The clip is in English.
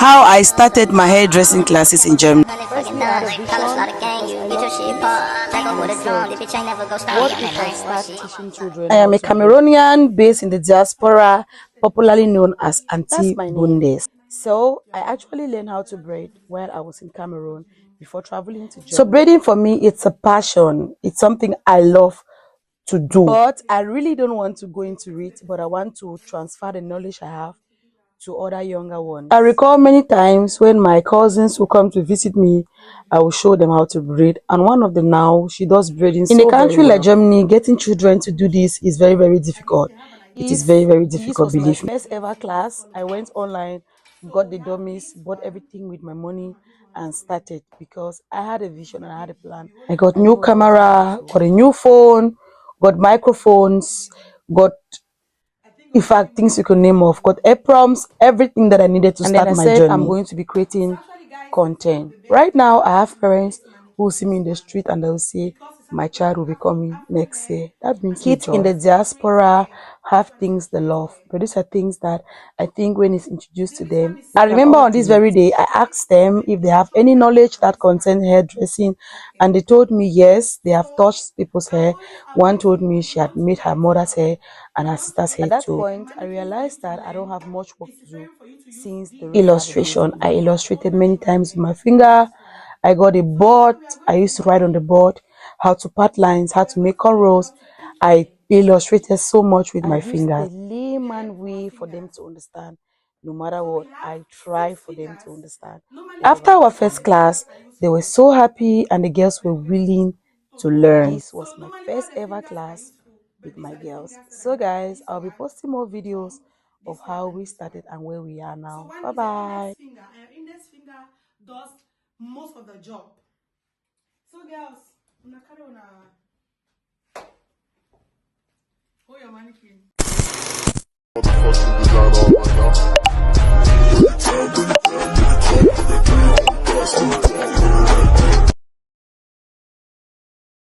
how I started my hairdressing classes in Germany. Firstly, I had a vision because I love kids, and I said, what if I start teaching children I how am a to braid? Cameroonian based in the diaspora, popularly known as That's Auntie my name. Bundes. So I actually learned how to braid while I was in Cameroon before traveling to So Germany. braiding for me, it's a passion. It's something I love to do. But I really don't want to go into it, but I want to transfer the knowledge I have to other younger ones. I recall many times when my cousins will come to visit me, I will show them how to braid. And one of them now, she does braiding In a so very country well. like Like Germany, getting children to do this is very, very difficult. It is very, very This difficult, was my believe me. first ever class. I went online, got the dummies, bought everything with my money, and started because I had a vision and I had a plan. I got I new knew what I was going camera, into. got a new phone, got microphones, got, in fact, things you could name off, got aprons, everything that I needed to And then start I my said, I'm journey. going to be creating content. Right now, I have parents who will see me in the street and they'll say, my child will be coming next year. That brings me Kids in joy. the diaspora have things they love, but these are things that I think when it's introduced to them, They I can remember all on do this very it. day, I asked them if they have any knowledge that concerns hairdressing, and they told me yes, they have touched people's hair. One told me she had made her mother's hair and her sister's hair At that too. point, I realized that I don't have much work to do since they already have a Illustration, basic I knowledge. illustrated many times with my finger. I got a board. I used to write on the board how to part lines, how to make cornrows. I illustrated so much with I my used the fingers. layman way for them to understand. No matter what, I try for them to understand After whatever I'm our first saying. class, they were so happy and the girls were willing to learn. This was my first ever class with my girls. So, guys, I'll be posting more videos of how we started and where we are now. Bye bye. Index finger does most of the job. So, girls, una carry una hold your mannequin.